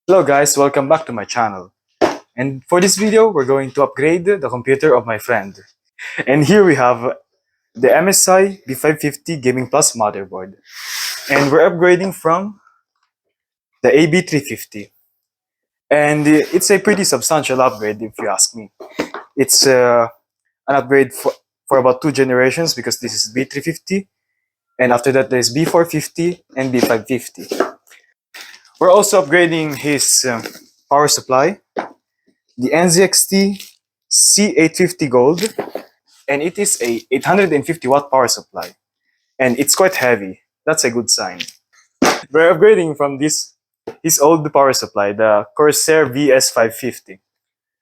Hello guys, welcome back to my channel. And for this video, we're going to upgrade the computer of my friend. And here we have the MSI B550 Gaming Plus motherboard. And we're upgrading from the AB350. And it's a pretty substantial upgrade if you ask me. It's an upgrade for about 2 generations because this is B350. And after that, there's B450 and B550. We're also upgrading his power supply, the NZXT C850 Gold, and it is a 850 watt power supply, and it's quite heavy. That's a good sign. We're upgrading from his old power supply, the Corsair VS550.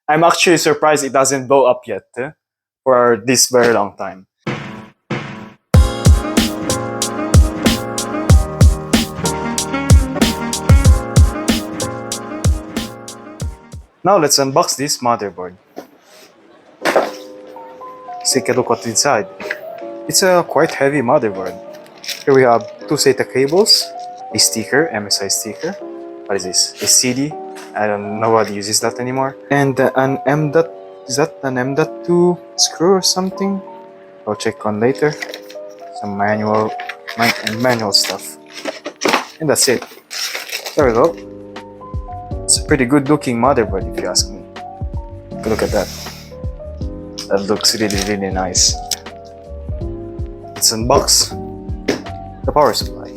I'm actually surprised it doesn't blow up yet for this very long time. Now let's unbox this motherboard. Let's take a look what's inside. It's a quite heavy motherboard. Here we have two SATA cables, a sticker, MSI sticker. What is this? A CD. I don't know, nobody uses that anymore. And an is that an M.2 screw or something? I'll check on later. Some manual stuff. And that's it. There we go. It's a pretty good looking motherboard if you ask me. Look at that. That looks really nice. Let's unbox the power supply.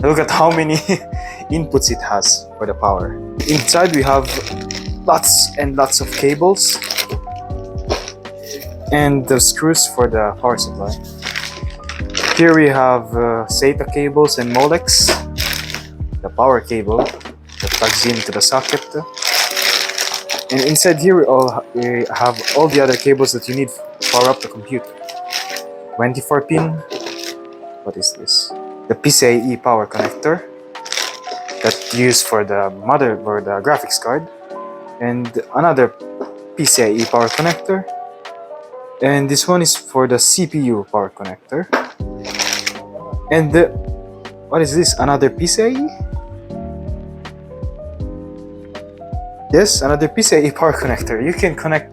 Look at how many inputs it has for the power. Inside we have lots and lots of cables and the screws for the power supply. Here we have SATA cables and Molex, the power cable that plugs into the socket. And inside here we have all the other cables that you need to power up the computer. 24 pin, what is this? The PCIe power connector that's used for the motherboard, the graphics card, and another PCIe power connector, and this one is for the CPU power connector. And what is this? Another PCIe? Yes, another PCIe power connector. You can connect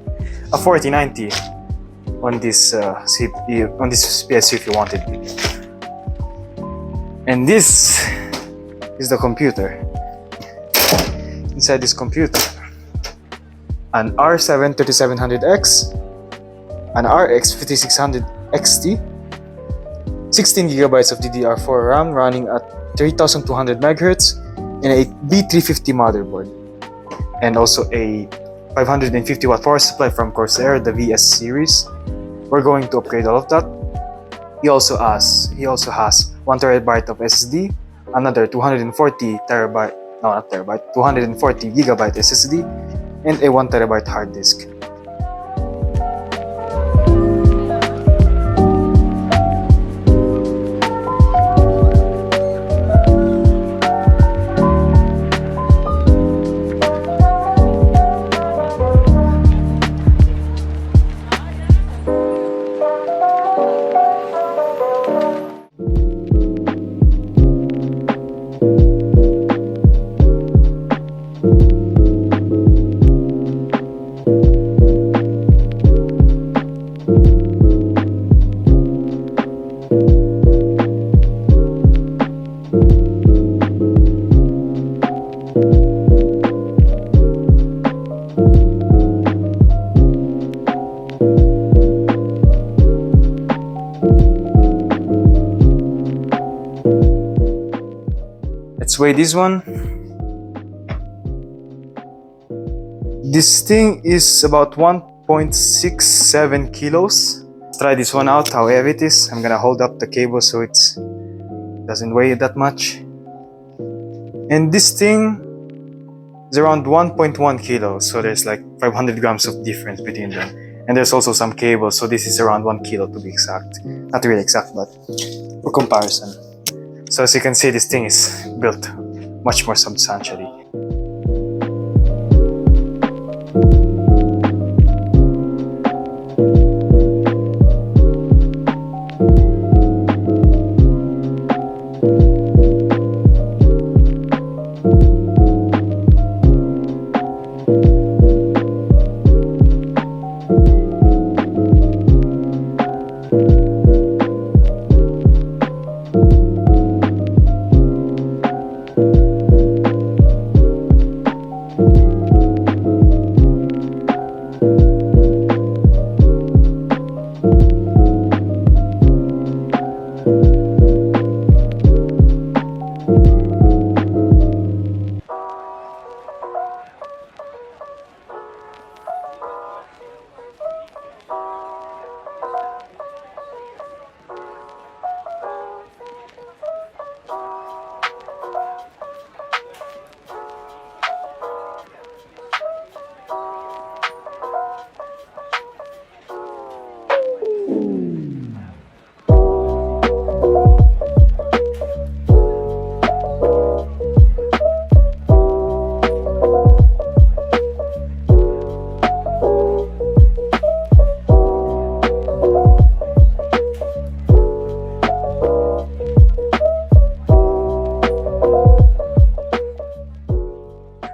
a 4090 on this CPU, on this PSU if you wanted. And this is the computer. Inside this computer, an R7 3700X, an RX 5600 XT, 16 GB of DDR4 RAM running at 3200 MHz, and a B350 motherboard, and also a 550 watt power supply from Corsair, the VS series. We're going to upgrade all of that. He also has 1 terabyte of SSD, another 240 gigabyte SSD, and a 1 terabyte hard disk. Let's weigh this one. This thing is about 1.67 kilos. Let's try this one out, how heavy it is. I'm gonna hold up the cable so it doesn't weigh that much. And this thing is around 1.1 kilos, so there's like 500 grams of difference between them. And there's also some cables, so this is around 1 kilo to be exact. Not really exact, but for comparison. So as you can see, this thing is built much more substantially.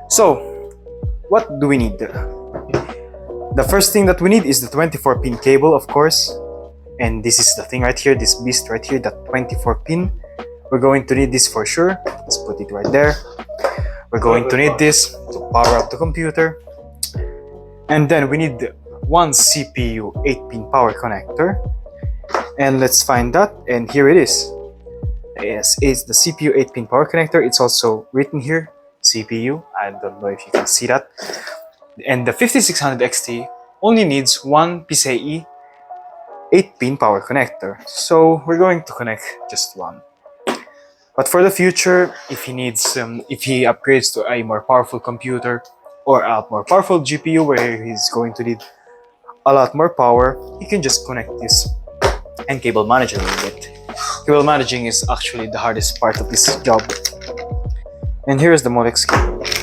So, what do we need? The first thing that we need is the 24-pin cable, of course. And this is the thing right here, this beast right here, that 24-pin. We're going to need this for sure. Let's put it right there. We're going to need this to power up the computer. And then we need one CPU 8-pin power connector. And let's find that. And here it is. Yes, it's the CPU 8-pin power connector. It's also written here, CPU. I don't know if you can see that. And the 5600XT only needs one PCIe 8-pin power connector. So we're going to connect just one. But for the future, if he upgrades to a more powerful computer or a more powerful GPU where he's going to need a lot more power, he can just connect this and cable manage a little bit. Cable managing is actually the hardest part of this job. And here's the Molex cable.